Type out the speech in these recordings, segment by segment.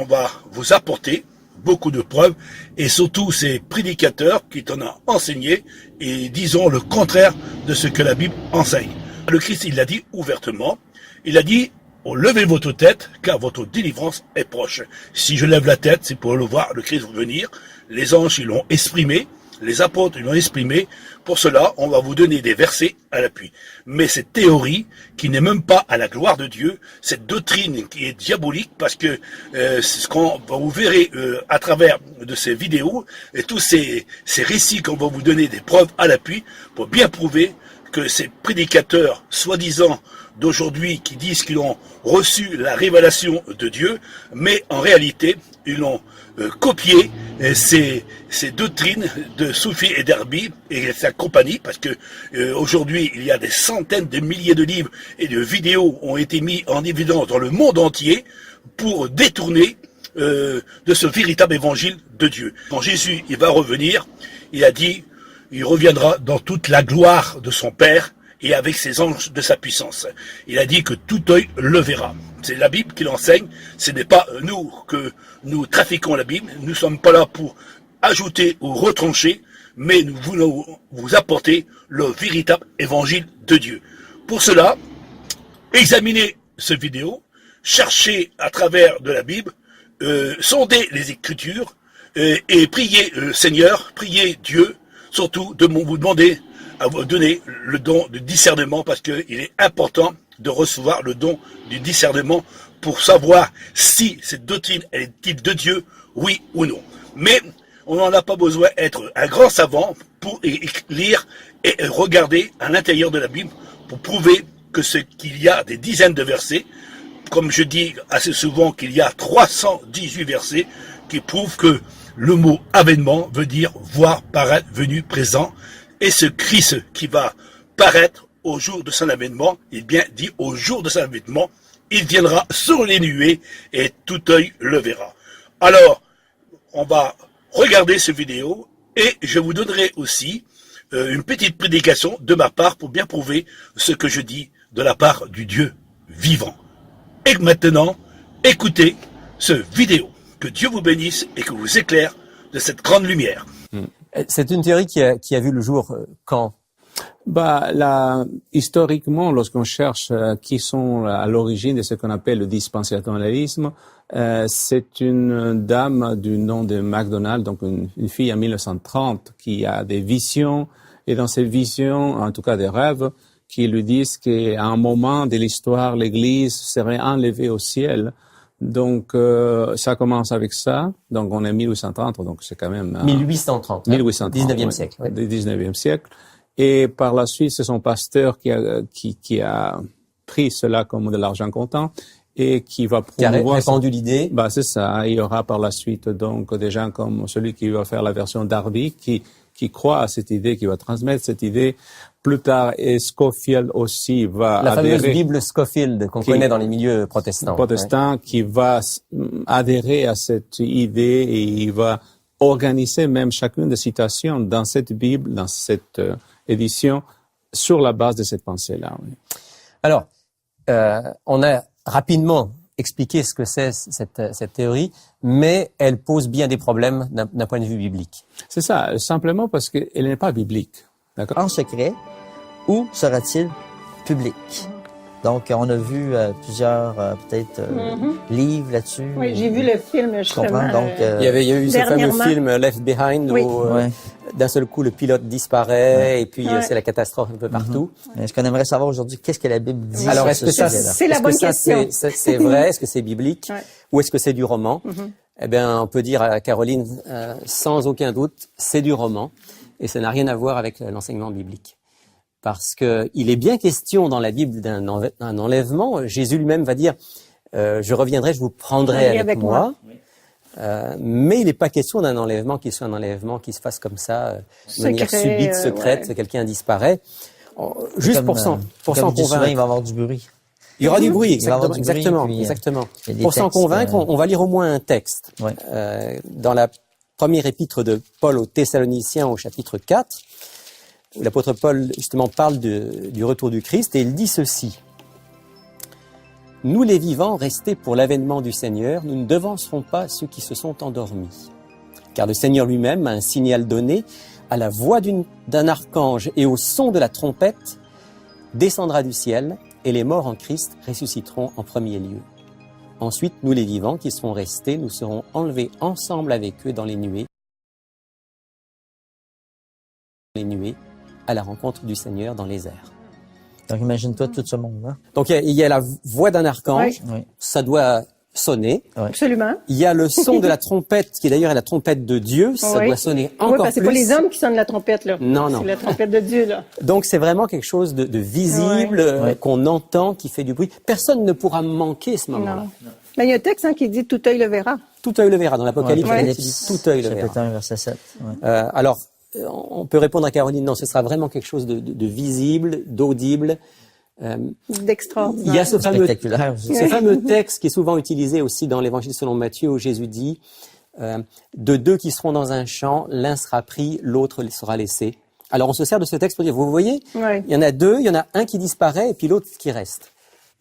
on va vous apporter beaucoup de preuves, et surtout ces prédicateurs qui t'en ont enseigné et disons le contraire de ce que la Bible enseigne. Le Christ, il l'a dit ouvertement, il a dit: oh, levez votre tête, car votre délivrance est proche. Si je lève la tête, c'est pour le voir, le Christ venir. Les anges, ils l'ont exprimé, les apôtres, ils l'ont exprimé. Pour cela, on va vous donner des versets à l'appui. Mais cette théorie, qui n'est même pas à la gloire de Dieu, cette doctrine qui est diabolique, parce que c'est ce qu'on vous verrez à travers de ces vidéos, et tous ces récits qu'on va vous donner des preuves à l'appui, pour bien prouver que ces prédicateurs, soi-disant d'aujourd'hui, qui disent qu'ils ont reçu la révélation de Dieu, mais en réalité, ils ont copié ces doctrines de Soufi et d'Herbi et sa compagnie, parce que aujourd'hui, il y a des centaines de milliers de livres et de vidéos ont été mis en évidence dans le monde entier pour détourner de ce véritable évangile de Dieu. Quand Jésus il va revenir, il a dit: il reviendra dans toute la gloire de son Père et avec ses anges de sa puissance. Il a dit que tout œil le verra. C'est la Bible qui l'enseigne, ce n'est pas nous que nous trafiquons la Bible, nous ne sommes pas là pour ajouter ou retrancher, mais nous voulons vous apporter le véritable évangile de Dieu. Pour cela, examinez cette vidéo, cherchez à travers de la Bible, sondez les Écritures et priez Seigneur, priez Dieu, surtout de vous demander à vous donner le don de discernement, parce qu'il est important de recevoir le don du discernement pour savoir si cette doctrine est-il de Dieu, oui ou non. Mais on n'en a pas besoin d'être un grand savant pour lire et regarder à l'intérieur de la Bible pour prouver que qu'il y a des dizaines de versets, comme je dis assez souvent qu'il y a 318 versets qui prouvent que le mot avènement veut dire voir, paraître, venu, présent. Et ce Christ qui va paraître au jour de son avènement, il bien dit au jour de son avènement, il viendra sur les nuées et tout œil le verra. Alors, on va regarder cette vidéo et je vous donnerai aussi une petite prédication de ma part pour bien prouver ce que je dis de la part du Dieu vivant. Et maintenant, écoutez cette vidéo. Que Dieu vous bénisse et que vous éclaire de cette grande lumière. C'est une théorie qui a vu le jour quand? Historiquement, lorsqu'on cherche qui sont à l'origine de ce qu'on appelle le dispensationalisme, c'est une dame du nom de MacDonald, donc une fille en 1930 qui a des visions, et dans ces visions, en tout cas des rêves, qui lui disent qu'à un moment de l'histoire, l'Église serait enlevée au ciel. Donc, ça commence avec ça. Donc, on est 1830, donc c'est quand même... 1830. 1830. 19e siècle. Ouais. 19e siècle. Et par la suite, c'est son pasteur qui a pris cela comme de l'argent comptant et qui va promouvoir... Qui a répandu l'idée. C'est ça. Il y aura par la suite, donc, des gens comme celui qui va faire la version d'Harvey, qui croit à cette idée, qui va transmettre cette idée. Plus tard, et Scofield aussi va la adhérer. La fameuse Bible Scofield qu'on connaît dans les milieux protestants. Protestants, qui va adhérer à cette idée et il va organiser même chacune des citations dans cette Bible, dans cette édition, sur la base de cette pensée-là. Oui. Alors, on a rapidement expliqué ce que c'est cette théorie, mais elle pose bien des problèmes d'un point de vue biblique. C'est ça, simplement parce qu'elle n'est pas biblique. D'accord. En secret, ou sera-t-il public? Donc, on a vu plusieurs, livres là-dessus. Oui, j'ai vu le film, justement. Donc, il y a eu ce fameux film Left Behind, oui, où d'un seul coup, le pilote disparaît, et puis c'est la catastrophe un peu partout. Est-ce qu'on aimerait savoir aujourd'hui, qu'est-ce que la Bible dit? Alors, est-ce que c'est la bonne question. C'est vrai? Est-ce que c'est biblique? Ou est-ce que c'est du roman? Eh bien, on peut dire à Caroline, sans aucun doute, c'est du roman. Et ça n'a rien à voir avec l'enseignement biblique. Parce que il est bien question dans la Bible d'un enlèvement. Jésus lui-même va dire, je reviendrai, je vous prendrai avec moi. Mais il n'est pas question d'un enlèvement qui soit un enlèvement qui se fasse comme ça, de manière subite, secrète, quelqu'un disparaît. Juste pour s'en convaincre. Il va y avoir du bruit. Il y aura du bruit, exactement. Pour s'en convaincre, on va lire au moins un texte. Dans la première épître de Paul aux Thessaloniciens au chapitre 4, où l'apôtre Paul justement parle du retour du Christ, et il dit ceci. Nous les vivants, restés pour l'avènement du Seigneur, nous ne devancerons pas ceux qui se sont endormis. Car le Seigneur lui-même a un signal donné, à la voix d'un archange et au son de la trompette, descendra du ciel, et les morts en Christ ressusciteront en premier lieu. Ensuite, nous les vivants qui serons restés, nous serons enlevés ensemble avec eux dans les nuées, à la rencontre du Seigneur dans les airs. Donc, imagine-toi tout ce monde-là. Donc, il y a la voix d'un archange, Oui. ça doit sonner. Absolument. Il y a le son de la trompette, qui d'ailleurs est la trompette de Dieu, ça Oui. doit sonner Oui, encore parce que c'est plus. pas les hommes qui sonnent la trompette, là. Non, non. C'est la trompette de Dieu, là. Donc, c'est vraiment quelque chose de visible, Ouais. qu'on entend, qui fait du bruit. Personne ne pourra manquer ce moment-là. Non. Mais il y a un texte qui dit « Tout œil le verra ». Tout œil le verra. Dans l'Apocalypse, Ouais. il dit tout œil le verra. Chapitre 1, verset 7. Ouais. Alors, on peut répondre à Caroline, non, ce sera vraiment quelque chose de visible, d'audible. D'extraordinaire. Il y a ce Spectaculaire. fameux texte qui est souvent utilisé aussi dans l'Évangile selon Matthieu, où Jésus dit de deux qui seront dans un champ, l'un sera pris, l'autre sera laissé. Alors, on se sert de ce texte pour dire, vous voyez, Ouais. il y en a deux, il y en a un qui disparaît et puis l'autre qui reste.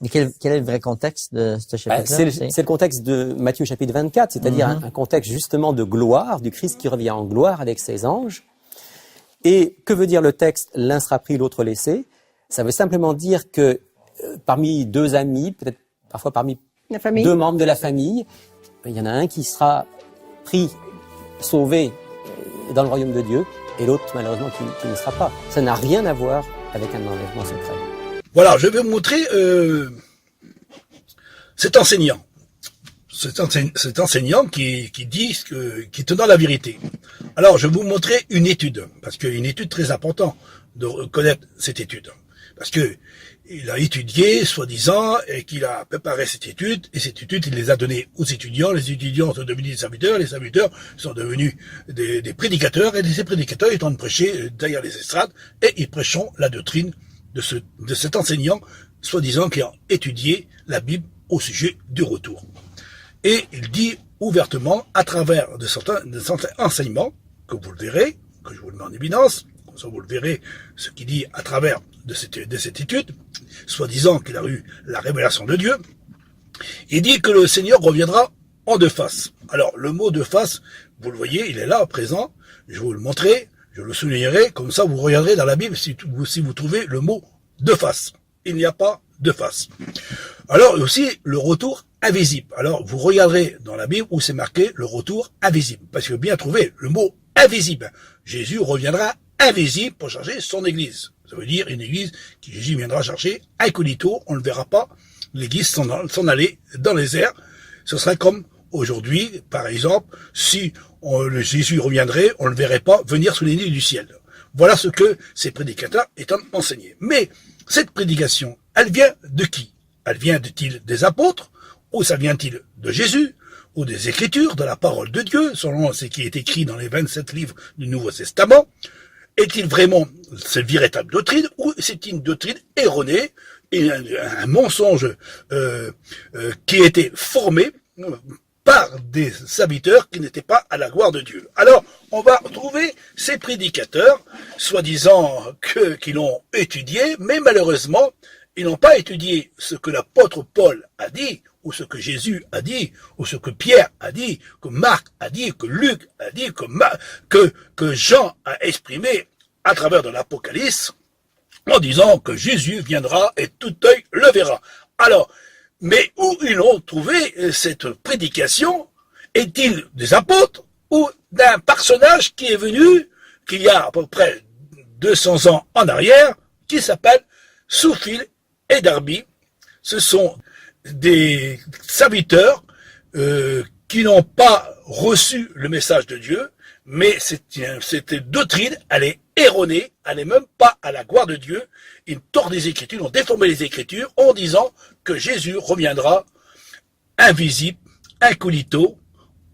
Mais quel est le vrai contexte de ce chapitre-là? C'est le contexte de Matthieu chapitre 24, c'est-à-dire un contexte justement de gloire, du Christ qui revient en gloire avec ses anges. Et que veut dire le texte « l'un sera pris, l'autre laissé » ? Ça veut simplement dire que parmi deux amis, peut-être parfois parmi La famille. deux membres de la famille, il y en a un qui sera pris, sauvé dans le royaume de Dieu, et l'autre malheureusement qui ne sera pas. Ça n'a rien à voir avec un enlèvement secret. Voilà, je vais vous montrer cet enseignant. Cet enseignant qui dit qui te donne la vérité. Alors, je vais vous montrer une étude, parce qu'une étude très importante de connaître cette étude. Parce que il a étudié, soi-disant, et qu'il a préparé cette étude, et cette étude, il les a donnée aux étudiants. Les étudiants sont devenus des serviteurs, les serviteurs sont devenus des prédicateurs, et ces prédicateurs étant de prêcher derrière les estrades, et ils prêchent la doctrine de cet enseignant, soi-disant, qui a étudié la Bible au sujet du retour. Et il dit ouvertement, à travers de certains enseignements, que vous le verrez, que je vous le mets en évidence, comme ça vous le verrez, ce qu'il dit à travers de cette étude, soi-disant qu'il a eu la révélation de Dieu, il dit que le Seigneur reviendra en deux faces. Alors, le mot deux faces, vous le voyez, il est là, présent, je vais vous le montrer, je le soulignerai, comme ça vous regarderez dans la Bible si vous trouvez le mot deux faces. Il n'y a pas deux faces. Alors, aussi, le retour invisible. Alors, vous regarderez dans la Bible où c'est marqué le retour invisible. Parce que bien trouvé, le mot invisible. Jésus reviendra invisible pour charger son église. Ça veut dire une église qui Jésus viendra chercher incognito, on ne le verra pas, l'église s'en aller dans les airs. Ce serait comme aujourd'hui, par exemple, si Jésus reviendrait, on ne le verrait pas venir sous les nids du ciel. Voilà ce que ces prédicateurs étant enseignés. Mais cette prédication, elle vient de qui? Elle vient-il des apôtres? Ou ça vient-il de Jésus? Ou des Écritures, de la parole de Dieu, selon ce qui est écrit dans les 27 livres du Nouveau Testament? Est-il vraiment cette véritable doctrine, ou c'est une doctrine erronée et un mensonge qui a été formé par des serviteurs qui n'étaient pas à la gloire de Dieu? Alors, on va trouver ces prédicateurs, soi-disant qu'ils l'ont étudié, mais malheureusement, ils n'ont pas étudié ce que l'apôtre Paul a dit, ou ce que Jésus a dit, ou ce que Pierre a dit, que Marc a dit, que Luc a dit, que Jean a exprimé à travers de l'Apocalypse, en disant que Jésus viendra et tout œil le verra. Alors, mais où ils ont trouvé cette prédication? Est-il des apôtres ou d'un personnage qui est venu, qu'il y a à peu près 200 ans en arrière, qui s'appelle Scofield et Darby? Ce sont des serviteurs qui n'ont pas reçu le message de Dieu, mais cette doctrine, elle est erronée, elle n'est même pas à la gloire de Dieu. Ils tordent les Écritures, ils ont déformé les Écritures en disant que Jésus reviendra invisible, incognito,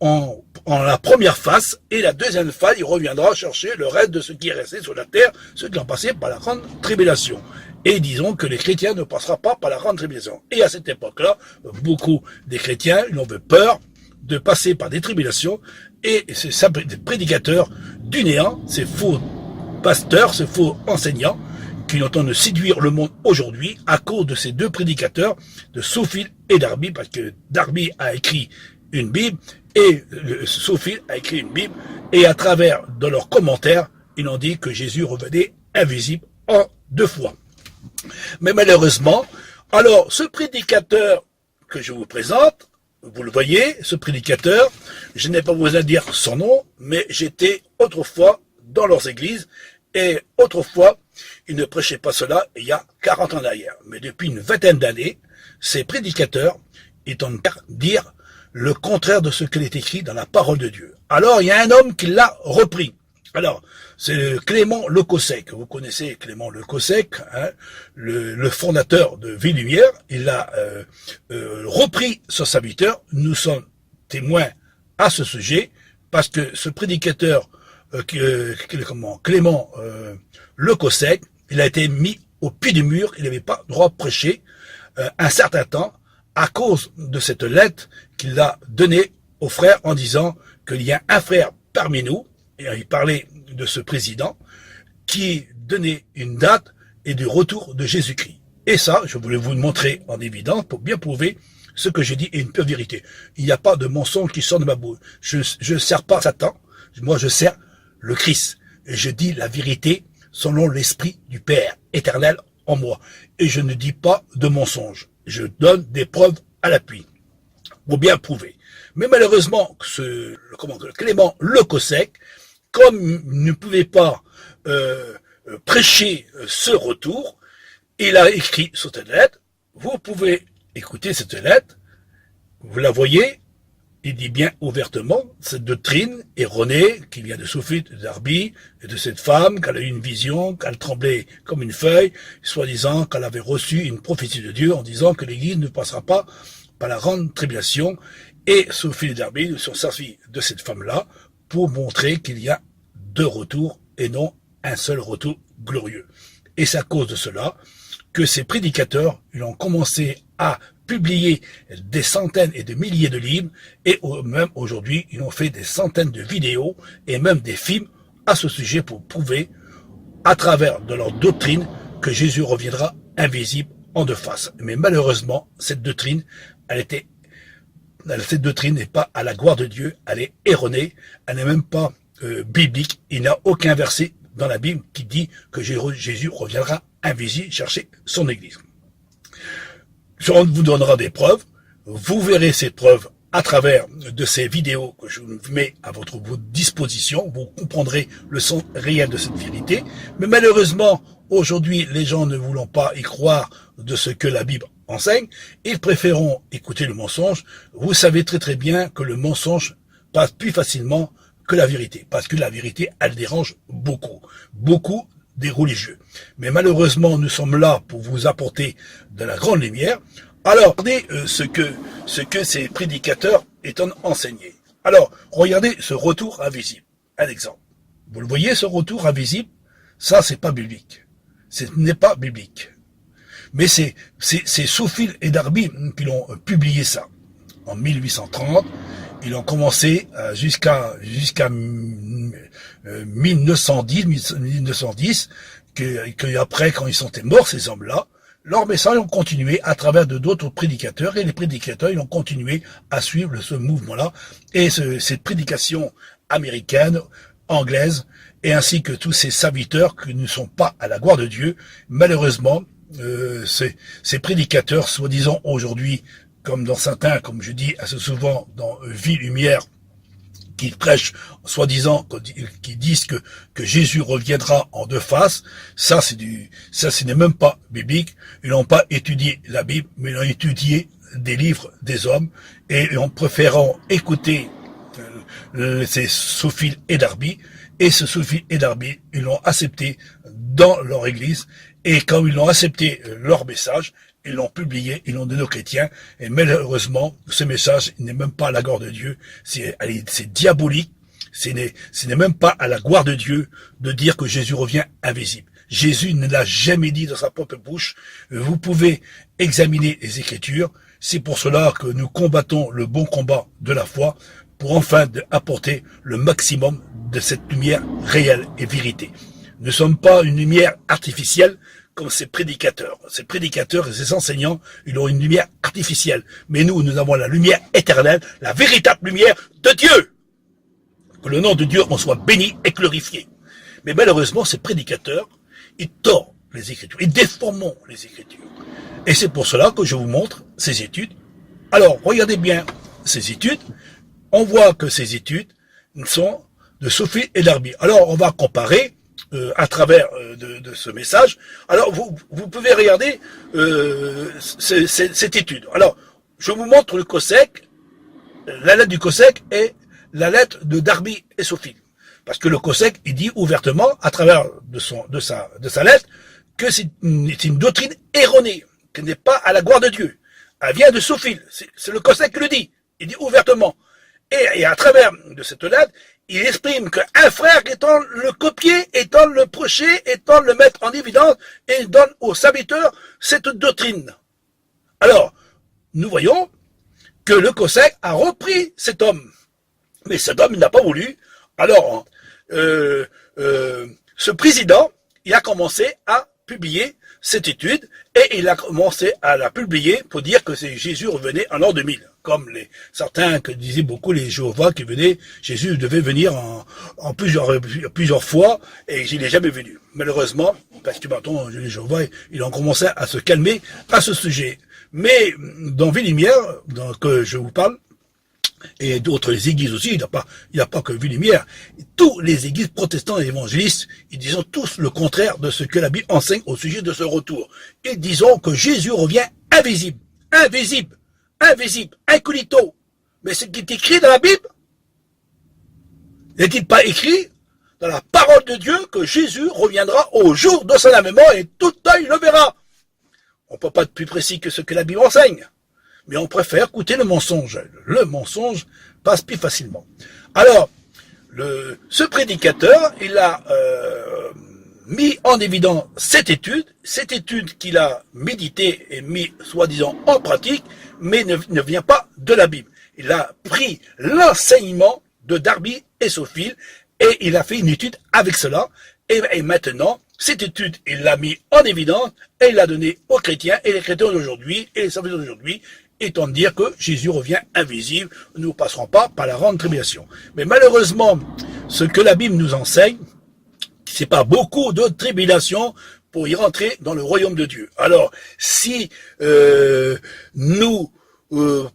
en la première face, et la deuxième phase, il reviendra chercher le reste de ceux qui est resté sur la terre, ceux qui ont passé par la grande tribulation. Et disons que les chrétiens ne passeront pas par la grande tribulation. Et à cette époque-là, beaucoup des chrétiens, ils ont eu peur de passer par des tribulations, et c'est ça, des prédicateurs du néant, ces faux pasteurs, ces faux enseignants, qui entendent séduire le monde aujourd'hui à cause de ces deux prédicateurs, de Scofield et Darby, parce que Darby a écrit une Bible et Scofield a écrit une Bible, et à travers de leurs commentaires, ils ont dit que Jésus revenait invisible en 2 fois. Mais malheureusement, alors ce prédicateur que je vous présente, vous le voyez, ce prédicateur, je n'ai pas besoin de dire son nom, mais j'étais autrefois dans leurs églises, et autrefois, ils ne prêchaient pas cela il y a 40 ans derrière. Mais depuis une vingtaine d'années, ces prédicateurs, ils tentent de dire le contraire de ce qu'il est écrit dans la parole de Dieu. Alors, il y a un homme qui l'a repris. Alors, c'est Clément Le Cossec. Vous connaissez Clément Le Cossec, hein, le fondateur de Vie Lumière. Il l'a repris sur sa serviteur. Nous sommes témoins à ce sujet, parce que ce prédicateur, Clément Le Cossec, il a été mis au pied du mur. Il n'avait pas le droit de prêcher un certain temps à cause de cette lettre qu'il a donnée aux frères en disant qu'il y a un frère parmi nous, et il parlait de ce président, qui donnait une date et du retour de Jésus-Christ. Et ça, je voulais vous le montrer en évidence pour bien prouver ce que je dis est une pure vérité. Il n'y a pas de mensonge qui sort de ma bouche. Je ne sers pas Satan, moi je sers le Christ. Et je dis la vérité selon l'esprit du Père éternel en moi. Et je ne dis pas de mensonges. Je donne des preuves à l'appui pour bien prouver. Mais malheureusement, Clément Le Cossec, comme il ne pouvait pas prêcher ce retour, il a écrit cette lettre. Vous pouvez écouter cette lettre. Vous la voyez. Il dit bien ouvertement cette doctrine erronée qui vient de Scofield, de Darby, et de cette femme qu'elle a eu une vision, qu'elle tremblait comme une feuille, soi-disant qu'elle avait reçu une prophétie de Dieu en disant que l'Église ne passera pas par la grande tribulation. Et Scofield et Darby se sont servis de cette femme-là pour montrer qu'il y a 2 retours et non un seul retour glorieux. Et c'est à cause de cela que ces prédicateurs, ils ont commencé à publier des centaines et des milliers de livres, et même aujourd'hui, ils ont fait des centaines de vidéos et même des films à ce sujet pour prouver, à travers de leur doctrine, que Jésus reviendra invisible en 2 faces. Mais malheureusement, cette doctrine, cette doctrine n'est pas à la gloire de Dieu, elle est erronée, elle n'est même pas biblique. Il n'y a aucun verset dans la Bible qui dit que Jésus reviendra invisible chercher son Église. On vous donnera des preuves, vous verrez ces preuves à travers de ces vidéos que je vous mets à votre disposition, vous comprendrez le sens réel de cette vérité. Mais malheureusement, aujourd'hui, les gens ne voulant pas y croire de ce que la Bible enseigne, ils préféreront écouter le mensonge. Vous savez très très bien que le mensonge passe plus facilement que la vérité, parce que la vérité, elle dérange beaucoup des religieux. Mais malheureusement, nous sommes là pour vous apporter de la grande lumière. Alors, regardez ce que ces prédicateurs étant enseignés. Alors, regardez ce retour invisible. Un exemple. Vous le voyez, ce retour invisible? Ça, c'est pas biblique. Ce n'est pas biblique. Mais c'est Scofield et Darby qui l'ont publié ça. En 1830, ils ont commencé jusqu'à 1910, que après, quand ils sont morts, ces hommes-là, leurs messages ont continué à travers d'autres prédicateurs, et les prédicateurs, ils ont continué à suivre ce mouvement-là, et cette prédication américaine, anglaise, et ainsi que tous ces serviteurs qui ne sont pas à la gloire de Dieu. Malheureusement, ces prédicateurs, soi-disant aujourd'hui, comme dans certains, comme je dis assez souvent dans Vie Lumière, qui prêchent, soi-disant, qui disent que Jésus reviendra en 2 faces, ça ce n'est même pas biblique. Ils n'ont pas étudié la Bible, mais ils ont étudié des livres des hommes, et en préférant écouter ces Scofield et Darby, et ce Scofield et Darby, ils l'ont accepté dans leur église, et quand ils l'ont accepté leur message, ils l'ont publié, ils l'ont donné aux chrétiens, et malheureusement, ce message n'est même pas à la gloire de Dieu, c'est diabolique, ce n'est même pas à la gloire de Dieu de dire que Jésus revient invisible. Jésus ne l'a jamais dit dans sa propre bouche. Vous pouvez examiner les Écritures, c'est pour cela que nous combattons le bon combat de la foi, pour enfin apporter le maximum de cette lumière réelle et vérité. Nous ne sommes pas une lumière artificielle comme ces prédicateurs. Ces prédicateurs et ces enseignants, ils ont une lumière artificielle. Mais nous avons la lumière éternelle, la véritable lumière de Dieu. Que le nom de Dieu en soit béni et glorifié. Mais malheureusement, ces prédicateurs, ils tordent les Écritures, ils déforment les Écritures. Et c'est pour cela que je vous montre ces études. Alors, regardez bien ces études. On voit que ces études sont de Sophie et Darby. Alors, on va comparer à travers de ce message. Alors, vous pouvez regarder cette étude. Alors, je vous montre le COSEC, la lettre du COSEC et la lettre de Darby et Sophie. Parce que le COSEC, il dit ouvertement, à travers de sa lettre, que c'est une doctrine erronée, qui n'est pas à la gloire de Dieu. Elle vient de Sophie. C'est le COSEC qui le dit. Il dit ouvertement. Et à travers de cette lettre, il exprime qu'un frère étant le copier, étant le prêcher, étant le mettre en évidence, et donne aux serviteurs cette doctrine. Alors, nous voyons que le COSEC a repris cet homme. Mais cet homme, il n'a pas voulu. Alors, ce président, il a commencé à publier cette étude, et il a commencé à la publier pour dire que Jésus revenait en l'an 2000. Comme certains que disaient beaucoup les Jéhovah qui venaient, Jésus devait venir en plusieurs fois, et il n'est jamais venu. Malheureusement, parce que maintenant, les Jéhovah, ils ont commencé à se calmer à ce sujet. Mais dans Ville-Lumière, que je vous parle, et d'autres églises aussi, il n'y a pas que Ville-Lumière, tous les églises protestantes et évangélistes, ils disent tous le contraire de ce que la Bible enseigne au sujet de ce retour. Ils disent que Jésus revient invisible, incognito. Mais ce qui est écrit dans la Bible, n'est-il pas écrit dans la parole de Dieu que Jésus reviendra au jour de son avènement et tout œil le verra? On ne peut pas être plus précis que ce que la Bible enseigne. Mais on préfère écouter le mensonge. Le mensonge passe plus facilement. Alors, ce prédicateur, il a mis en évidence cette étude qu'il a méditée et mis, soi-disant, en pratique, mais ne vient pas de la Bible. Il a pris l'enseignement de Darby et Sophie, et il a fait une étude avec cela, et maintenant, cette étude, il l'a mis en évidence, et il l'a donné aux chrétiens, et les chrétiens d'aujourd'hui, et les serviteurs d'aujourd'hui, étant de dire que Jésus revient invisible, nous ne passerons pas par la grande tribulation. Mais malheureusement, ce que la Bible nous enseigne, c'est pas beaucoup de tribulation pour y rentrer dans le royaume de Dieu. Alors, si nous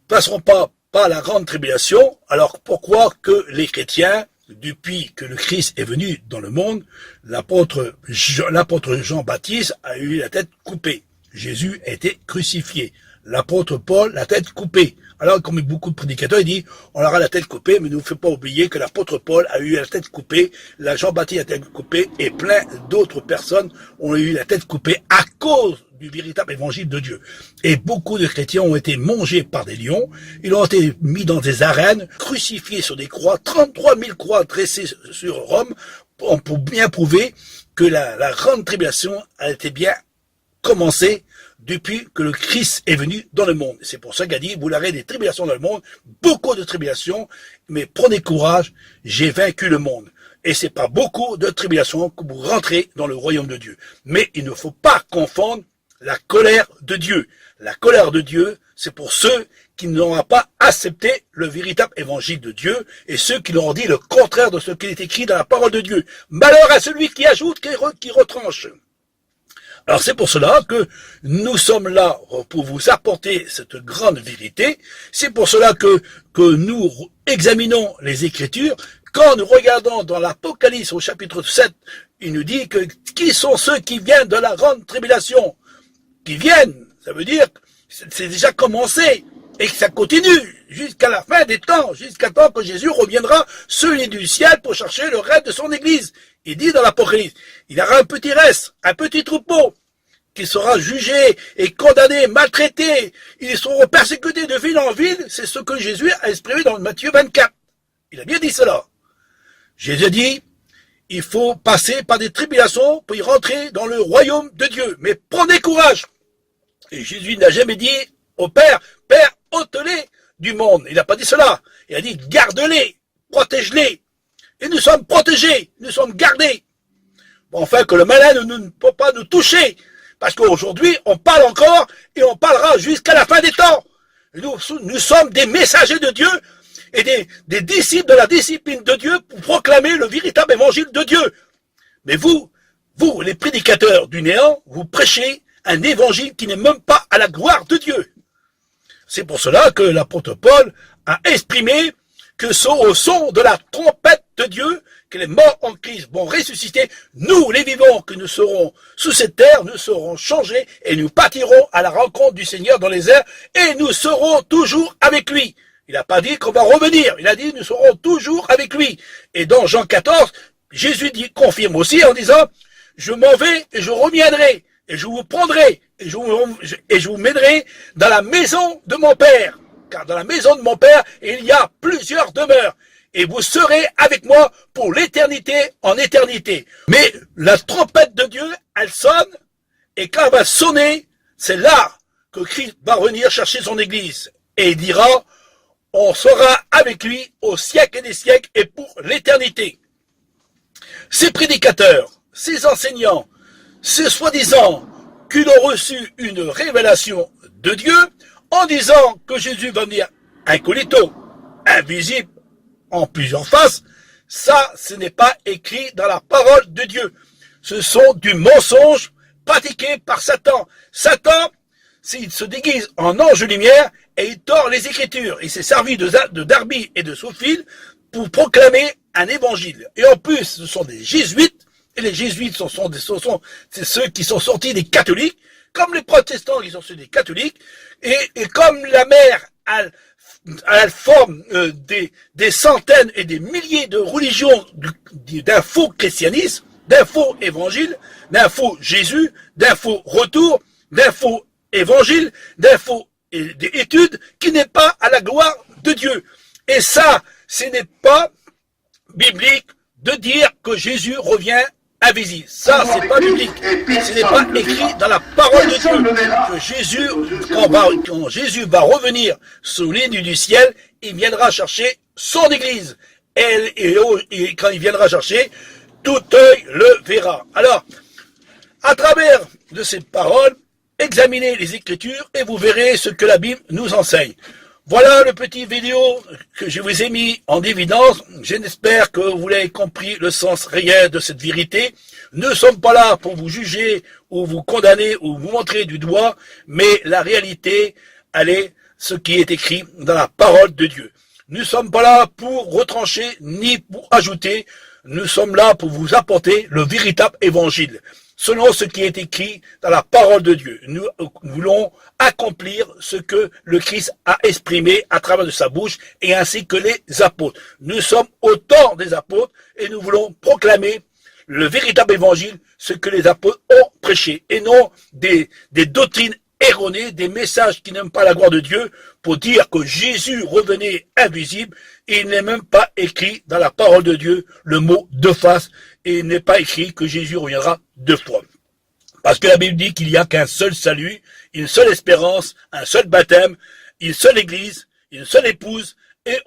passerons pas par la grande tribulation, alors pourquoi que les chrétiens, depuis que le Christ est venu dans le monde, l'apôtre Jean-Baptiste a eu la tête coupée. Jésus a été crucifié. L'apôtre Paul, la tête coupée. Alors, comme beaucoup de prédicateurs, ils disent, on aura la tête coupée, mais ne nous fait pas oublier que l'apôtre Paul a eu la tête coupée, la Jean-Baptiste a la tête coupée, et plein d'autres personnes ont eu la tête coupée à cause du véritable évangile de Dieu. Et beaucoup de chrétiens ont été mangés par des lions, ils ont été mis dans des arènes, crucifiés sur des croix, 33 000 croix dressées sur Rome, pour bien prouver que la grande tribulation a été bien commencée depuis que le Christ est venu dans le monde. C'est pour ça qu'il a dit, vous aurez des tribulations dans le monde, beaucoup de tribulations, mais prenez courage, j'ai vaincu le monde. Et c'est pas beaucoup de tribulations que vous rentrez dans le royaume de Dieu. Mais il ne faut pas confondre la colère de Dieu. La colère de Dieu, c'est pour ceux qui n'auront pas accepté le véritable évangile de Dieu et ceux qui leur ont dit le contraire de ce qui est écrit dans la parole de Dieu. Malheur à celui qui ajoute, qui retranche. Alors c'est pour cela que nous sommes là pour vous apporter cette grande vérité. C'est pour cela que nous examinons les Écritures. Quand nous regardons dans l'Apocalypse au chapitre 7, il nous dit que qui sont ceux qui viennent de la grande tribulation? Qui viennent, ça veut dire que c'est déjà commencé et que ça continue jusqu'à la fin des temps, jusqu'à temps que Jésus reviendra celui du ciel pour chercher le reste de son Église. Il dit dans l'Apocalypse, il y aura un petit reste, un petit troupeau, qui sera jugé et condamné, maltraité. Ils seront persécutés de ville en ville. C'est ce que Jésus a exprimé dans Matthieu 24. Il a bien dit cela. Jésus a dit, il faut passer par des tribulations pour y rentrer dans le royaume de Dieu. Mais prenez courage. Et Jésus n'a jamais dit au Père, Père, ôte-les du monde. Il n'a pas dit cela. Il a dit, garde-les, protège-les. Et nous sommes protégés, nous sommes gardés. Bon, enfin, que le malin ne peut pas nous toucher. Parce qu'aujourd'hui, on parle encore et on parlera jusqu'à la fin des temps. Nous sommes des messagers de Dieu et des disciples de la discipline de Dieu pour proclamer le véritable évangile de Dieu. Mais vous, les prédicateurs du néant, vous prêchez un évangile qui n'est même pas à la gloire de Dieu. C'est pour cela que l'apôtre Paul a exprimé que au son de la trompette de Dieu, que les morts en Christ vont ressusciter, nous, les vivants, que nous serons sous cette terre, nous serons changés et nous partirons à la rencontre du Seigneur dans les airs et nous serons toujours avec lui. Il n'a pas dit qu'on va revenir, il a dit nous serons toujours avec lui. Et dans Jean 14, Jésus confirme aussi en disant, je m'en vais et je reviendrai et je vous prendrai et je vous mènerai dans la maison de mon Père. Car dans la maison de mon Père, il y a plusieurs demeures. Et vous serez avec moi pour l'éternité en éternité. Mais la trompette de Dieu, elle sonne. Et quand elle va sonner, c'est là que Christ va venir chercher son église. Et il dira, on sera avec lui au siècle des siècles et pour l'éternité. Ces prédicateurs, ces enseignants, ces soi-disant qu'ils ont reçu une révélation de Dieu, en disant que Jésus va venir incognito, invisible, en plusieurs faces, ça, ce n'est pas écrit dans la parole de Dieu. Ce sont du mensonge pratiqué par Satan. Satan, s'il se déguise en ange de lumière et il tord les Écritures. Il s'est servi de Darby et de Sophile pour proclamer un évangile. Et en plus, ce sont des jésuites, et les jésuites, c'est ceux qui sont sortis des catholiques, comme les protestants qui sont ceux des catholiques, et comme la mer, elle forme des centaines et des milliers de religions d'un faux christianisme, d'un faux évangile, d'un faux Jésus, d'un faux retour, d'un faux évangile, d'un faux étude qui n'est pas à la gloire de Dieu. Et ça, ce n'est pas biblique de dire que Jésus revient invisible. Ça, c'est pas biblique. Ce n'est pas écrit dans la parole de Dieu que Jésus, quand Jésus va revenir sous les nues du ciel, il viendra chercher son église. Et quand il viendra chercher, tout œil le verra. Alors, à travers de ces paroles, examinez les Écritures et vous verrez ce que la Bible nous enseigne. Voilà le petit vidéo que je vous ai mis en évidence. J'espère que vous avez compris le sens réel de cette vérité. Nous ne sommes pas là pour vous juger ou vous condamner ou vous montrer du doigt, mais la réalité, elle est ce qui est écrit dans la parole de Dieu. Nous ne sommes pas là pour retrancher ni pour ajouter. Nous sommes là pour vous apporter le véritable évangile, selon ce qui est écrit dans la parole de Dieu. Nous voulons accomplir ce que le Christ a exprimé à travers de sa bouche et ainsi que les apôtres. Nous sommes au temps des apôtres et nous voulons proclamer le véritable évangile, ce que les apôtres ont prêché et non des doctrines erronées, des messages qui n'aiment pas la gloire de Dieu pour dire que Jésus revenait invisible et il n'est même pas écrit dans la parole de Dieu le mot deux faces et il n'est pas écrit que Jésus reviendra deux fois. Parce que la Bible dit qu'il n'y a qu'un seul salut, une seule espérance, un seul baptême, une seule église, une seule épouse, et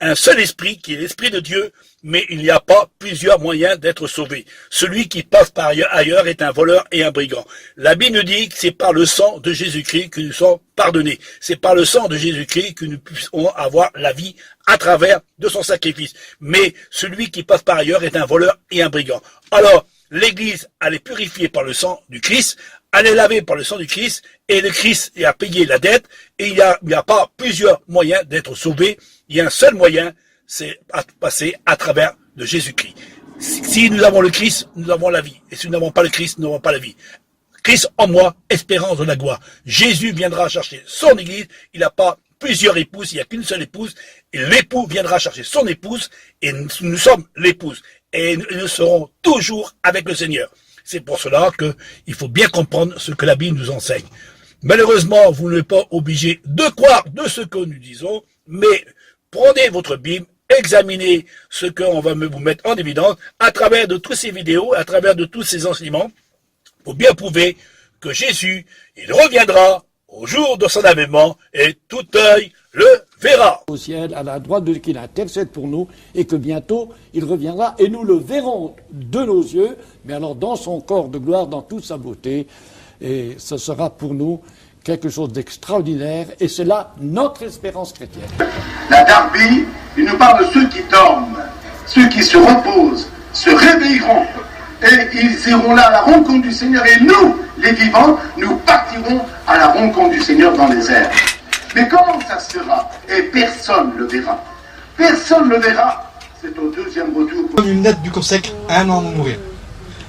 un seul esprit qui est l'esprit de Dieu, mais il n'y a pas plusieurs moyens d'être sauvé. Celui qui passe par ailleurs est un voleur et un brigand. La Bible nous dit que c'est par le sang de Jésus-Christ que nous sommes pardonnés. C'est par le sang de Jésus-Christ que nous puissions avoir la vie à travers de son sacrifice. Mais celui qui passe par ailleurs est un voleur et un brigand. Alors, l'Église, elle est purifiée par le sang du Christ, elle est lavée par le sang du Christ, et le Christ a payé la dette, et il n'y a pas plusieurs moyens d'être sauvé. Il y a un seul moyen, c'est passer à travers de Jésus-Christ. Si nous avons le Christ, nous avons la vie. Et si nous n'avons pas le Christ, nous n'avons pas la vie. Christ en moi, espérance de la gloire. Jésus viendra chercher son Église, il n'a pas plusieurs épouses, il n'y a qu'une seule épouse, et l'époux viendra chercher son épouse, et nous sommes l'épouse. Et nous serons toujours avec le Seigneur. C'est pour cela qu'il faut bien comprendre ce que la Bible nous enseigne. Malheureusement, vous n'êtes pas obligé de croire de ce que nous disons, mais prenez votre Bible, examinez ce qu'on va vous mettre en évidence à travers de toutes ces vidéos, à travers de tous ces enseignements, pour bien prouver que Jésus, il reviendra au jour de son avènement et tout œil le verra. Au ciel, à la droite de Dieu, qu'il intercède pour nous et que bientôt il reviendra et nous le verrons de nos yeux, mais alors dans son corps de gloire, dans toute sa beauté. et ce sera pour nous quelque chose d'extraordinaire, et c'est là notre espérance chrétienne. La Darby, il nous parle de ceux qui dorment, ceux qui se reposent, se réveilleront, et ils iront là à la rencontre du Seigneur, et nous, les vivants, nous partirons à la rencontre du Seigneur dans les airs. Mais comment ça se fera? Et personne ne le verra. Personne ne le verra. C'est au deuxième retour. Une lettre du COSEC 1 an avant de mourir.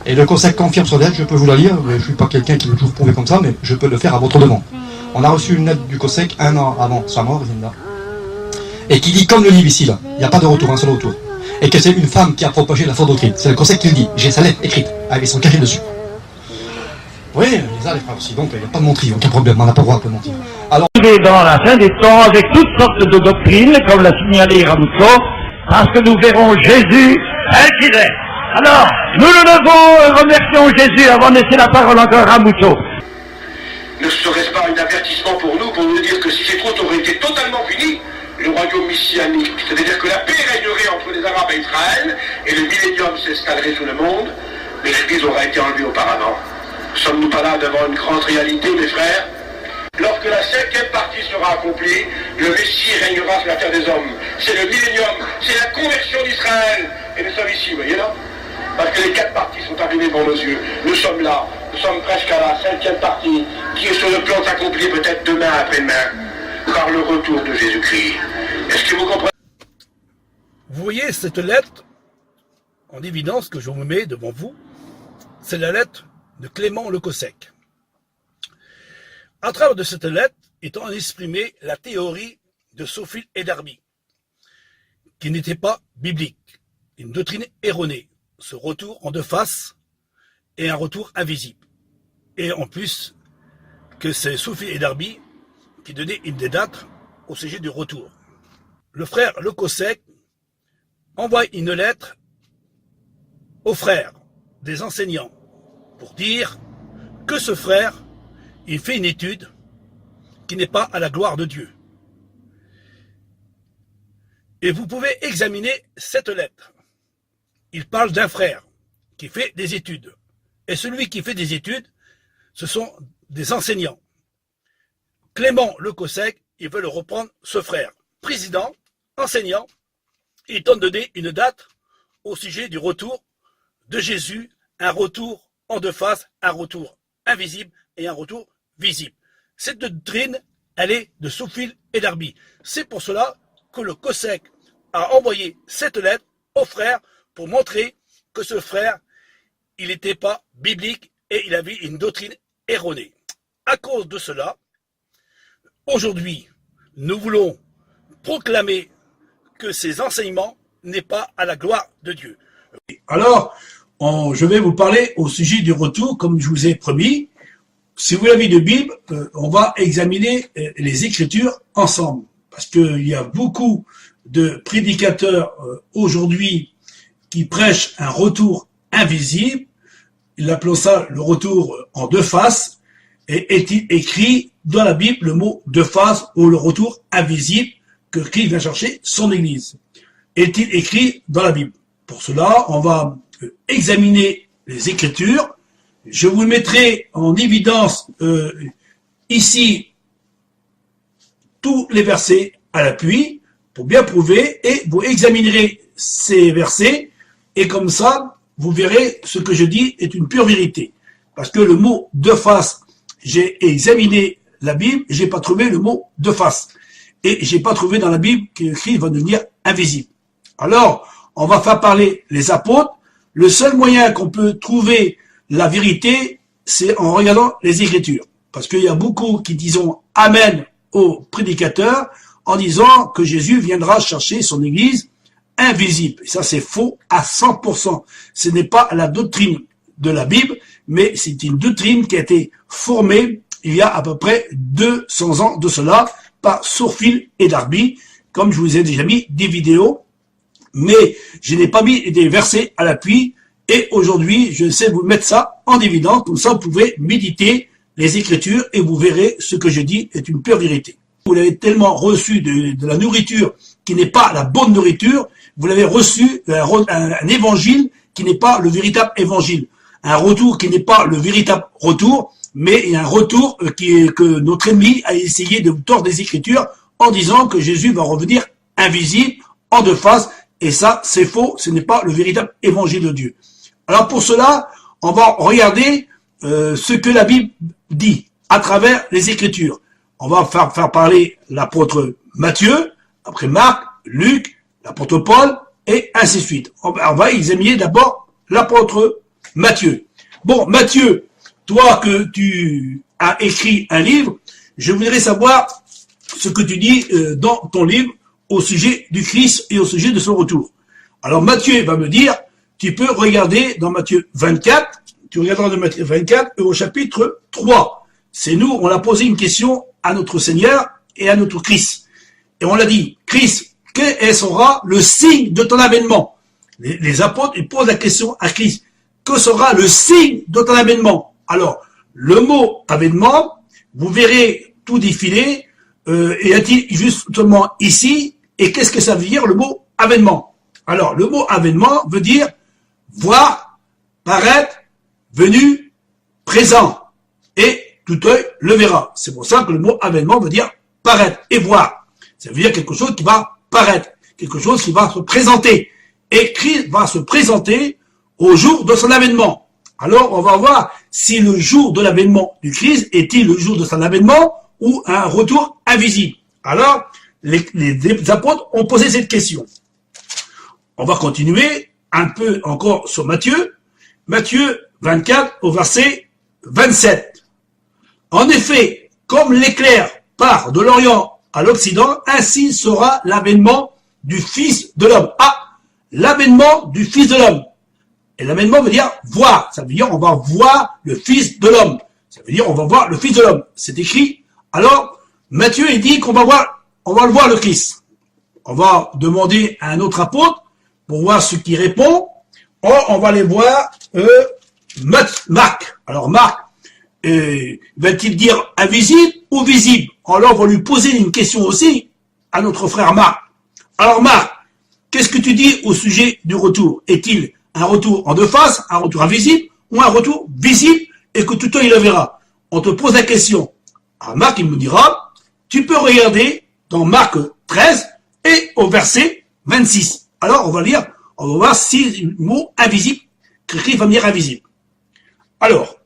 Et le COSEC confirme sur lettre, je peux vous la lire, je ne suis pas quelqu'un qui veut toujours prouver comme ça, mais je peux le faire à votre demande. On a reçu une lettre du COSEC 1 an avant sa mort, Linda, et qui dit comme le livre ici, là, il n'y a pas de retour, un seul retour. Et que c'est une femme qui a propagé la fausse doctrine. C'est le COSEC qui le dit, j'ai sa lettre écrite, avec son cachet dessus. Oui, les a les frères aussi, donc il n'y a pas de mentir, aucun problème, on n'a pas le droit de mentir. Alors, dans la fin des temps avec toutes sortes de doctrines, comme l'a signalé Ramuzzo, parce que nous verrons Jésus tel qu'il est. Alors, nous le levons, remercions Jésus avant de laisser la parole encore à Ramuzzo. Ne serait-ce pas un avertissement pour nous dire que si ces routes auraient été totalement finies, le royaume messianique, c'est-à-dire que la paix régnerait entre les Arabes et Israël, et le millénium s'installerait sur le monde, mais l'Église aurait été enlevée auparavant. Ne sommes-nous pas là devant une grande réalité, mes frères? Lorsque la 5e partie sera accomplie, le Messie régnera sur la terre des hommes. C'est le millénium, c'est la conversion d'Israël. Et nous sommes ici, vous voyez là? Parce que les 4 parties sont arrivées devant nos yeux. Nous sommes là, nous sommes presque à la 5e partie, qui est sur le plan de s'accomplir peut-être demain après-demain, par le retour de Jésus-Christ. Est-ce que vous comprenez? Vous voyez cette lettre en évidence que je vous mets devant vous, c'est la lettre de Clément le COSEC. À travers de cette lettre est exprimée la théorie de Scofield et Darby, qui n'était pas biblique, une doctrine erronée, ce retour en deux faces et un retour invisible. Et en plus, que c'est Scofield et Darby qui donnaient une des dates au sujet du retour. Le frère le COSEC envoie une lettre aux frères des enseignants pour dire que ce frère, il fait une étude qui n'est pas à la gloire de Dieu. Et vous pouvez examiner cette lettre. Il parle d'un frère qui fait des études. Et celui qui fait des études, ce sont des enseignants. Clément le COSEC, il veut le reprendre, ce frère. Président, enseignant, il tente de donner une date au sujet du retour de Jésus, un retour en deux faces, un retour invisible et un retour visible. Cette doctrine, elle est de Scofield et Darby. C'est pour cela que le COSEC a envoyé cette lettre au frère pour montrer que ce frère, il n'était pas biblique et il avait une doctrine erronée. À cause de cela, aujourd'hui, nous voulons proclamer que ces enseignements n'est pas à la gloire de Dieu. Alors, je vais vous parler au sujet du retour, comme je vous ai promis. Si vous l'avez de Bible, on va examiner les Écritures ensemble. Parce qu'il y a beaucoup de prédicateurs aujourd'hui qui prêchent un retour invisible. Ils appellent ça le retour en deux faces. Et est-il écrit dans la Bible le mot deux faces ou le retour invisible que Christ vient chercher son Église? Est-il écrit dans la Bible? Pour cela, on va examiner les Écritures. Je vous mettrai en évidence ici tous les versets à l'appui pour bien prouver et vous examinerez ces versets et comme ça, vous verrez ce que je dis est une pure vérité. Parce que le mot deux faces, j'ai examiné la Bible, j'ai pas trouvé le mot deux faces. Et j'ai pas trouvé dans la Bible que Christ va devenir invisible. Alors, on va faire parler les apôtres. Le seul moyen qu'on peut trouver la vérité, c'est en regardant les Écritures. Parce qu'il y a beaucoup qui disent Amen aux prédicateurs en disant que Jésus viendra chercher son Église invisible. Et ça, c'est faux à 100%. Ce n'est pas la doctrine de la Bible, mais c'est une doctrine qui a été formée il y a à peu près 200 ans de cela par Scofield et Darby. Comme je vous ai déjà mis des vidéos, mais je n'ai pas mis des versets à l'appui. Et aujourd'hui, je sais vous mettre ça en évidence. Comme ça, vous pouvez méditer les Écritures et vous verrez ce que je dis est une pure vérité. Vous l'avez tellement reçu de la nourriture qui n'est pas la bonne nourriture. Vous l'avez reçu un évangile qui n'est pas le véritable évangile. Un retour qui n'est pas le véritable retour. mais il y a un retour que notre ennemi a essayé de tordre les Écritures en disant que Jésus va revenir invisible, en deux faces, et ça, c'est faux, ce n'est pas le véritable évangile de Dieu. Alors pour cela, on va regarder ce que la Bible dit à travers les Écritures. On va faire parler l'apôtre Matthieu, après Marc, Luc, l'apôtre Paul, et ainsi de suite. On va examiner d'abord l'apôtre Matthieu. Bon, Matthieu, toi que tu as écrit un livre, je voudrais savoir ce que tu dis dans ton livre au sujet du Christ et au sujet de son retour. Alors Matthieu va me dire, tu peux regarder dans Matthieu 24, tu regarderas dans Matthieu 24 au chapitre 3. C'est nous, on a posé une question à notre Seigneur et à notre Christ. Et on l'a dit, Christ, quel sera le signe de ton avènement? Les apôtres, ils posent la question à Christ. Que sera le signe de ton avènement? Alors, le mot avènement, vous verrez tout défiler, et a-t-il justement ici, et qu'est-ce que ça veut dire le mot avènement? Alors, le mot avènement veut dire voir, paraître, venu, présent, et tout œil le verra. C'est pour ça que le mot avènement veut dire paraître et voir. Ça veut dire quelque chose qui va paraître, quelque chose qui va se présenter. Et Christ va se présenter au jour de son avènement. Alors, on va voir si le jour de l'avènement du Christ est-il le jour de son avènement ou un retour invisible. Alors, les apôtres ont posé cette question. On va continuer un peu encore sur Matthieu. Matthieu 24 au verset 27. En effet, comme l'éclair part de l'Orient à l'Occident, ainsi sera l'avènement du Fils de l'homme. Ah, l'avènement du Fils de l'homme. Et l'avènement veut dire voir. Ça veut dire on va voir le Fils de l'homme. Ça veut dire on va voir le Fils de l'homme. C'est écrit. Alors, Matthieu, il dit qu'on va le voir le Christ. On va demander à un autre apôtre pour voir ce qu'il répond. On va aller voir Marc. Alors Marc, va-t-il dire invisible ou visible? Alors on va lui poser une question aussi à notre frère Marc. Alors Marc, qu'est-ce que tu dis au sujet du retour? Est-il un retour en deux faces, un retour invisible ou un retour visible et que tout œil le verra? On te pose la question. Alors Marc, il me dira, tu peux regarder dans Marc 13 et au verset 26. Alors on va voir si le mot invisible, que Christ va me dire invisible. Alors,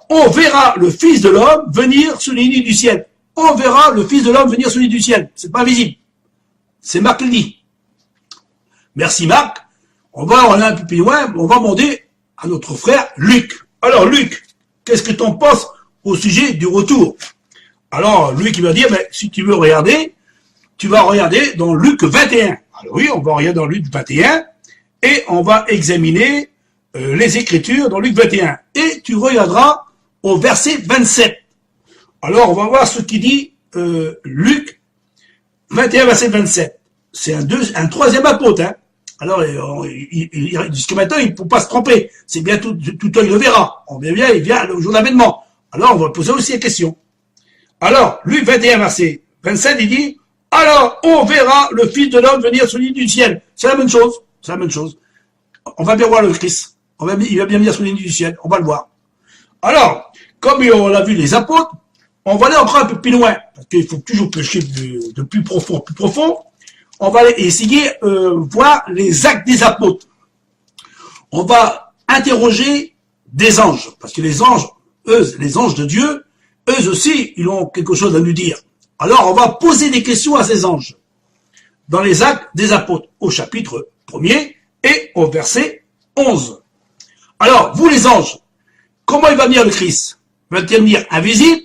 on verra le Fils de l'homme venir sur les nuits du ciel. On verra le Fils de l'homme venir sur les nuits du ciel. C'est pas visible. C'est Marc qui le dit. Merci Marc. On va aller un peu plus loin. On va demander à notre frère Luc. Alors Luc, qu'est-ce que tu en penses au sujet du retour? Alors Luc il va dire, mais si tu veux regarder, tu vas regarder dans Luc 21. Alors oui, on va regarder dans Luc 21 et on va examiner les Écritures dans Luc 21. Et tu regarderas au verset 27. Alors, on va voir ce qu'il dit Luc 21, verset 27. C'est un troisième apôtre. Hein. Alors, jusqu'à maintenant, il ne peut pas se tromper. C'est bien tout œil le verra. On vient bien, il vient au jour de l'avènement. Alors, on va poser aussi la question. Alors, Luc 21, verset 27, il dit, alors, on verra le Fils de l'homme venir sur l'île du ciel. C'est la même chose. C'est la même chose. On va bien voir le Christ. Il va bien venir sur l'île du ciel. On va le voir. Alors, comme on l'a vu les apôtres, on va aller encore un peu plus loin. Parce qu'il faut toujours pêcher de plus profond, On va aller essayer voir les actes des apôtres. On va interroger des anges. Parce que les anges, les anges de Dieu, eux aussi, ils ont quelque chose à nous dire. Alors, on va poser des questions à ces anges. Dans les actes des apôtres, au chapitre 1er et au verset 11. Alors, vous les anges, comment il va venir le Christ? Va-t-il venir invisible?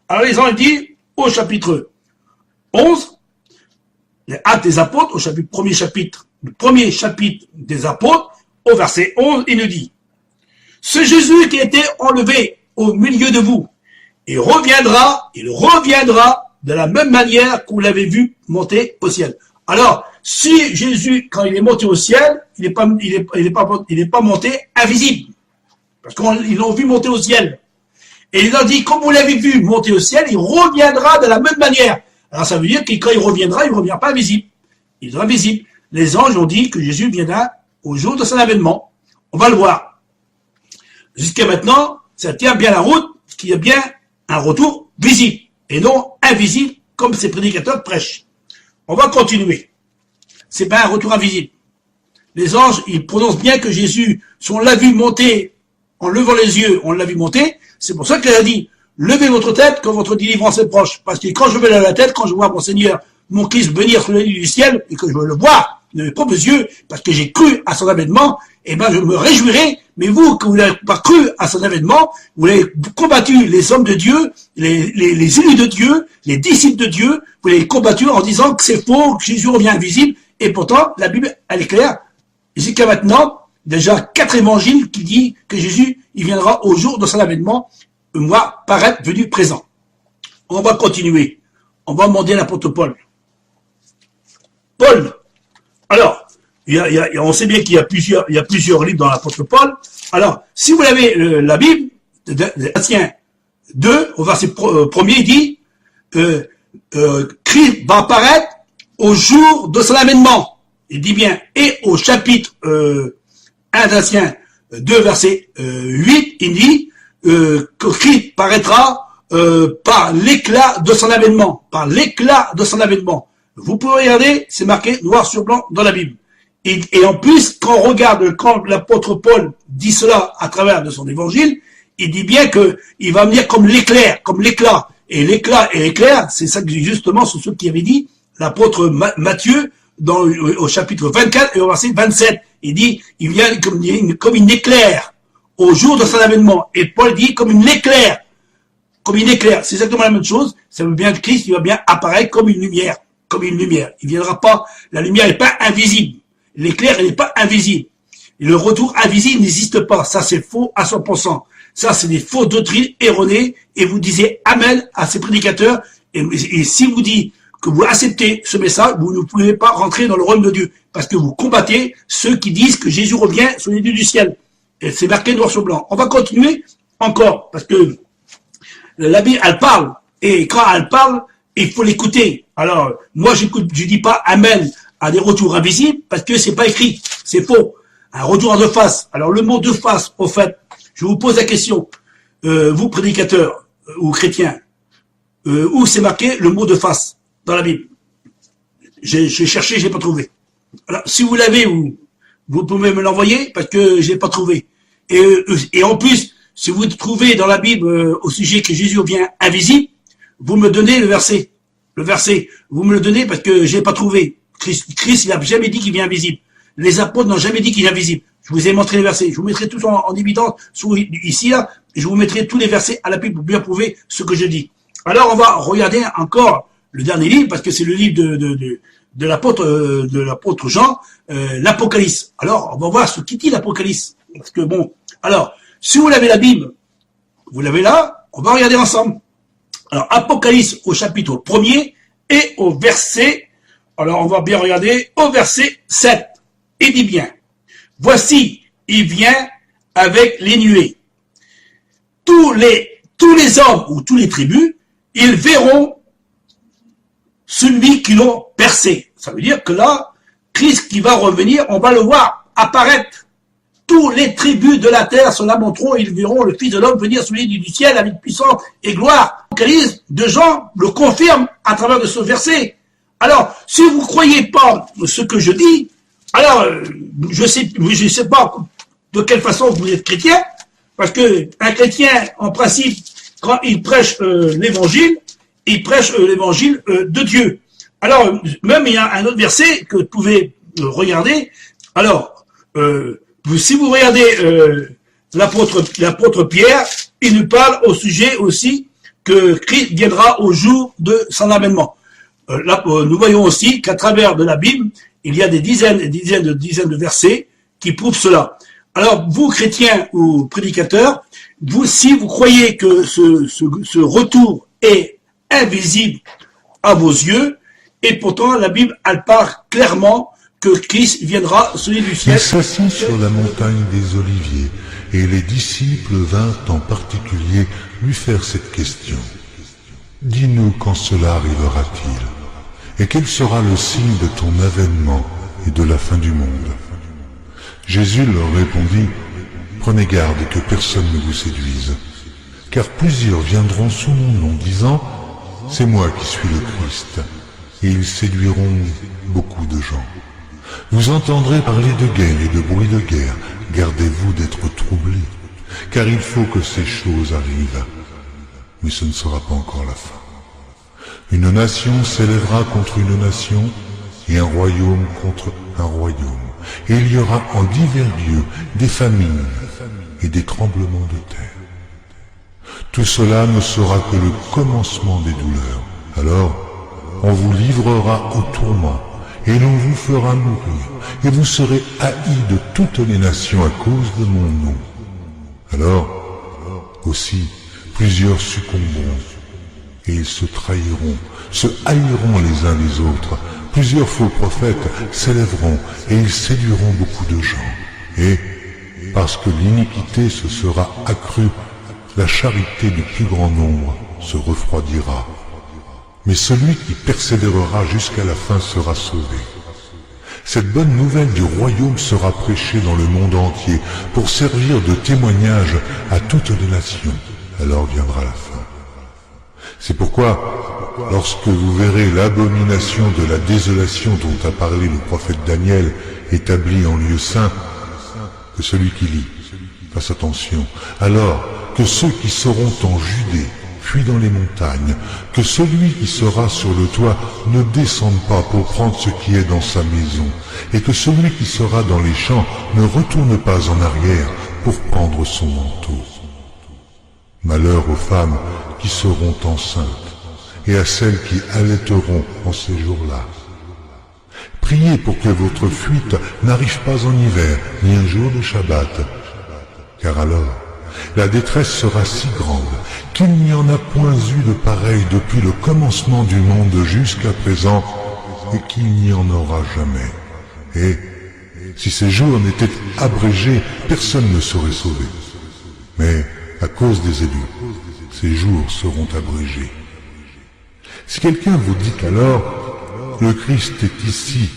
Alors les anges disent, au chapitre 11, les actes des apôtres, le premier chapitre des apôtres, au verset 11, il nous dit, ce Jésus qui a été enlevé au milieu de vous, il reviendra de la même manière que vous l'avez vu monter au ciel. Alors, si Jésus, quand il est monté au ciel, il n'est pas monté invisible. Parce qu'ils l'ont vu monter au ciel. Et il leur dit, comme vous l'avez vu monter au ciel, il reviendra de la même manière. Alors ça veut dire que quand il reviendra, il ne revient pas invisible. Il sera visible. Les anges ont dit que Jésus viendra au jour de son avènement. On va le voir. Jusqu'à maintenant, ça tient bien la route, qu'il y a bien un retour visible, et non invisible, comme ces prédicateurs prêchent. On va continuer. C'est pas un retour invisible. Les anges, ils prononcent bien que Jésus, si on l'a vu monter, en levant les yeux, on l'a vu monter, c'est pour ça qu'il a dit, levez votre tête quand votre délivrance est proche. Parce que quand je lève la tête, quand je vois mon Seigneur, mon Christ venir sur les nuits du ciel, et que je le vois de mes propres yeux, parce que j'ai cru à son avènement, eh ben je me réjouirai. Mais vous, que vous n'avez pas cru à son avènement, vous avez combattu les hommes de Dieu, les élus de Dieu, les disciples de Dieu, vous l'avez combattu en disant que c'est faux, que Jésus revient invisible, et pourtant, la Bible, elle est claire. Jusqu'à maintenant, déjà 4 évangiles qui disent que Jésus, il viendra au jour de son avènement, moi, paraître venu présent. On va continuer. On va demander à l'apôtre Paul. Paul. Alors, on sait bien qu'il y a plusieurs livres dans l'apôtre Paul. Alors, si vous avez la Bible, Galatiens 2, au verset 1er, il dit, Christ va apparaître au jour de son avènement. Il dit bien, et au chapitre 1 Galatiens 2, verset 8, il dit que Christ paraîtra par l'éclat de son avènement. Par l'éclat de son avènement. Vous pouvez regarder, c'est marqué noir sur blanc dans la Bible. Et en plus, quand on regarde, quand l'apôtre Paul dit cela à travers de son évangile, il dit bien que il va venir comme l'éclair, comme l'éclat. Et l'éclat et l'éclair, c'est ça que justement, c'est ce qui avait dit l'apôtre Matthieu au chapitre 24 et au verset 27. Il dit, il vient comme une éclair au jour de son avènement. Et Paul dit comme une éclair. Comme une éclair. C'est exactement la même chose. Ça veut bien que Christ, il va bien apparaître comme une lumière. Comme une lumière. Il viendra pas, la lumière n'est pas invisible. L'éclair, elle n'est pas invisible. Et le retour invisible n'existe pas. Ça, c'est faux à 100%. Ça, c'est des fausses doctrines erronées. Et vous disiez amen à ces prédicateurs. Et si vous dites que vous acceptez ce message, vous ne pouvez pas rentrer dans le royaume de Dieu. Parce que vous combattez ceux qui disent que Jésus revient sur les nuées du ciel. Et c'est marqué noir sur blanc. On va continuer encore. Parce que la Bible, elle parle. Et quand elle parle, il faut l'écouter. Alors, moi, je dis pas amen à des retours invisibles parce que c'est pas écrit. C'est faux. Un retour en deux faces. Alors, le mot de face, au fait, je vous pose la question. Vous, prédicateurs ou chrétiens, où c'est marqué le mot de face dans la Bible? J'ai cherché, j'ai pas trouvé. Alors, si vous l'avez, vous pouvez me l'envoyer parce que j'ai pas trouvé. Et en plus, si vous trouvez dans la Bible au sujet que Jésus vient invisible, vous me donnez le verset. Le verset, vous me le donnez parce que j'ai pas trouvé. Christ, il a jamais dit qu'il vient invisible. Les apôtres n'ont jamais dit qu'il est invisible. Je vous ai montré les versets. Je vous mettrai tout en évidence ici, là. Et je vous mettrai tous les versets à la Bible pour bien prouver ce que je dis. Alors, on va regarder encore le dernier livre parce que c'est le livre de l'apôtre Jean, l'Apocalypse. Alors, on va voir ce qu'il dit l'Apocalypse. Parce que bon, alors, si vous l'avez la Bible, vous l'avez là, on va regarder ensemble. Alors, Apocalypse au chapitre 1er et au verset, alors on va bien regarder, au verset 7. Il dit bien, voici, il vient avec les nuées. Tous les hommes ou tous les tribus, ils verront celui qui l'ont percé. Ça veut dire que là, Christ qui va revenir, on va le voir apparaître. Tous les tribus de la terre se lamenteront et ils verront le Fils de l'homme venir sur les nuées du ciel avec puissance et gloire. L'Apocalypse de Jean le confirme à travers de ce verset. Alors, si vous ne croyez pas ce que je dis, alors, je sais pas de quelle façon vous êtes chrétien, parce que un chrétien, en principe, quand il prêche l'évangile, il prêche l'évangile de Dieu. Alors, même il y a un autre verset que vous pouvez regarder. Alors, si vous regardez l'apôtre Pierre, il nous parle au sujet aussi que Christ viendra au jour de son avènement. Là, nous voyons aussi qu'à travers de la Bible, il y a des dizaines et dizaines de versets qui prouvent cela. Alors, vous, chrétiens ou prédicateurs, si vous croyez que ce retour est invisible à vos yeux, et pourtant la Bible, elle parle clairement que Christ viendra celui du ciel. Il s'assit sur la montagne des Oliviers, et les disciples vinrent en particulier lui faire cette question. Dis-nous quand cela arrivera-t-il, et quel sera le signe de ton avènement et de la fin du monde? Jésus leur répondit, Prenez garde que personne ne vous séduise, car plusieurs viendront sous mon nom, disant « C'est moi qui suis le Christ », et ils séduiront beaucoup de gens. Vous entendrez parler de guerre et de bruit de guerre. Gardez-vous d'être troublés, car il faut que ces choses arrivent. Mais ce ne sera pas encore la fin. Une nation s'élèvera contre une nation, et un royaume contre un royaume. Et il y aura en divers lieux des famines et des tremblements de terre. Tout cela ne sera que le commencement des douleurs. Alors, on vous livrera au tourment, et l'on vous fera mourir, et vous serez haïs de toutes les nations à cause de mon nom. Alors, aussi, plusieurs succomberont, et ils se trahiront, se haïront les uns les autres. Plusieurs faux prophètes s'élèveront, et ils séduiront beaucoup de gens. Et, parce que l'iniquité se sera accrue, la charité du plus grand nombre se refroidira. Mais celui qui persévérera jusqu'à la fin sera sauvé. Cette bonne nouvelle du royaume sera prêchée dans le monde entier pour servir de témoignage à toutes les nations. Alors viendra la fin. C'est pourquoi, lorsque vous verrez l'abomination de la désolation dont a parlé le prophète Daniel établie en lieu saint, que celui qui lit fasse attention. Alors que ceux qui seront en Judée fuient dans les montagnes, que celui qui sera sur le toit ne descende pas pour prendre ce qui est dans sa maison, et que celui qui sera dans les champs ne retourne pas en arrière pour prendre son manteau. Malheur aux femmes qui seront enceintes, et à celles qui allaiteront en ces jours-là. Priez pour que votre fuite n'arrive pas en hiver, ni un jour de Shabbat, car alors la détresse sera si grande qu'il n'y en a point eu de pareil depuis le commencement du monde jusqu'à présent, et qu'il n'y en aura jamais. Et si ces jours n'étaient abrégés, personne ne serait sauvé. Mais à cause des élus, ces jours seront abrégés. Si quelqu'un vous dit qu'alors le Christ est ici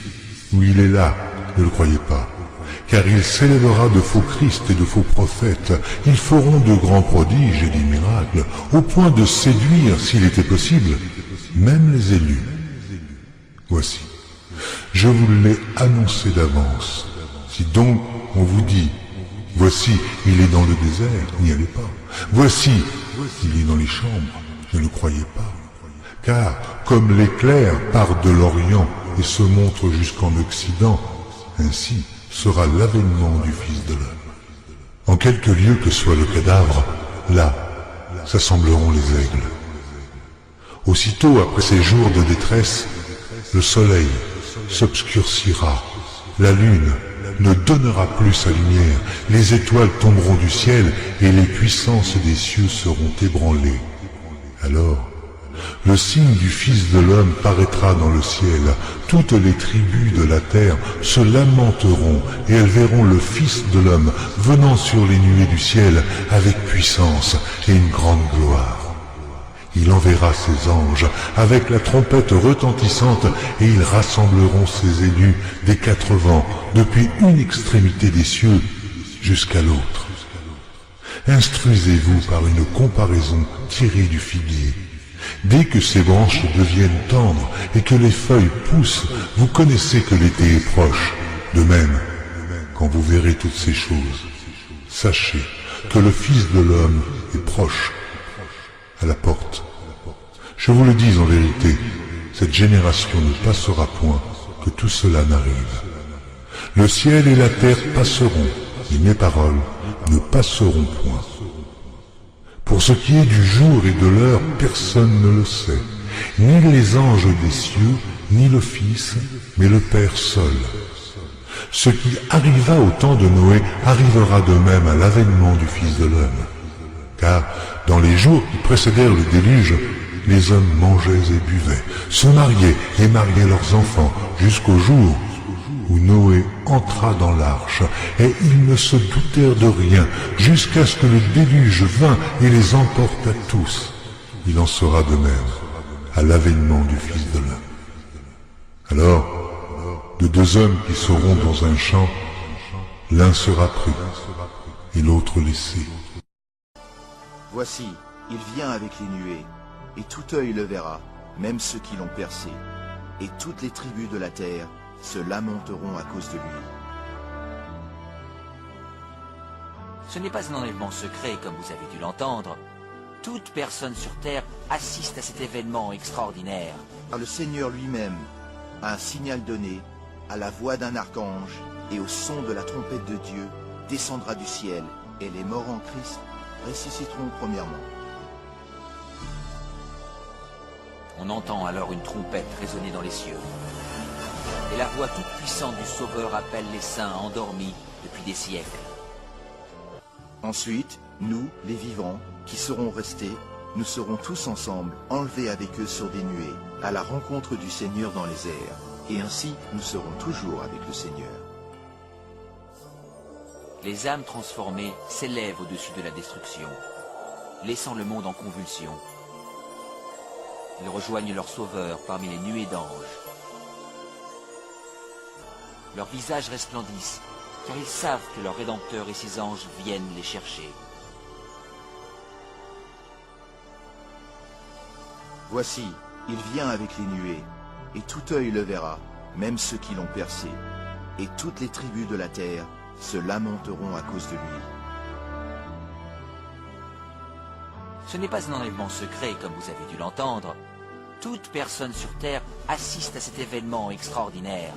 ou il est là, ne le croyez pas. Car il s'élèvera de faux Christ et de faux prophètes. Ils feront de grands prodiges et des miracles, au point de séduire, s'il était possible, même les élus. Voici, je vous l'ai annoncé d'avance. Si donc on vous dit, voici, il est dans le désert, n'y allez pas. Voici, il est dans les chambres, ne le croyez pas. Car, comme l'éclair part de l'Orient et se montre jusqu'en Occident, ainsi sera l'avènement du Fils de l'homme. En quelque lieu que soit le cadavre, là s'assembleront les aigles. Aussitôt après ces jours de détresse, le soleil s'obscurcira, la lune ne donnera plus sa lumière, les étoiles tomberont du ciel et les puissances des cieux seront ébranlées. Alors, le signe du Fils de l'homme paraîtra dans le ciel. Toutes les tribus de la terre se lamenteront et elles verront le Fils de l'homme venant sur les nuées du ciel avec puissance et une grande gloire. Il enverra ses anges avec la trompette retentissante et ils rassembleront ses élus des quatre vents depuis une extrémité des cieux jusqu'à l'autre. Instruisez-vous par une comparaison tirée du figuier. Dès que ses branches deviennent tendres et que les feuilles poussent, vous connaissez que l'été est proche. De même, quand vous verrez toutes ces choses, sachez que le Fils de l'homme est proche, à la porte. Je vous le dis en vérité, cette génération ne passera point que tout cela n'arrive. Le ciel et la terre passeront, mais mes paroles ne passeront point. Pour ce qui est du jour et de l'heure, personne ne le sait, ni les anges des cieux, ni le Fils, mais le Père seul. Ce qui arriva au temps de Noé arrivera de même à l'avènement du Fils de l'homme. Car dans les jours qui précédèrent le déluge, les hommes mangeaient et buvaient, se mariaient et mariaient leurs enfants, jusqu'au jour où Noé entra dans l'arche, et ils ne se doutèrent de rien, jusqu'à ce que le déluge vînt et les emporta tous. Il en sera de même à l'avènement du Fils de l'homme. Alors, de deux hommes qui seront dans un champ, l'un sera pris, et l'autre laissé. Voici, il vient avec les nuées, et tout œil le verra, même ceux qui l'ont percé, et toutes les tribus de la terre se lamenteront à cause de lui. Ce n'est pas un enlèvement secret, comme vous avez dû l'entendre. Toute personne sur terre assiste à cet événement extraordinaire. Car le Seigneur lui-même a un signal donné, à la voix d'un archange et au son de la trompette de Dieu, descendra du ciel, et les morts en Christ ressusciteront premièrement. On entend alors une trompette résonner dans les cieux. Et la voix toute puissante du Sauveur appelle les saints endormis depuis des siècles. Ensuite, nous, les vivants, qui serons restés, nous serons tous ensemble, enlevés avec eux sur des nuées, à la rencontre du Seigneur dans les airs. Et ainsi, nous serons toujours avec le Seigneur. Les âmes transformées s'élèvent au-dessus de la destruction, laissant le monde en convulsion. Ils rejoignent leur Sauveur parmi les nuées d'anges. Leurs visages resplendissent, car ils savent que leur Rédempteur et ses anges viennent les chercher. Voici, il vient avec les nuées, et tout œil le verra, même ceux qui l'ont percé, et toutes les tribus de la terre se lamenteront à cause de lui. Ce n'est pas un enlèvement secret, comme vous avez dû l'entendre. Toute personne sur terre assiste à cet événement extraordinaire.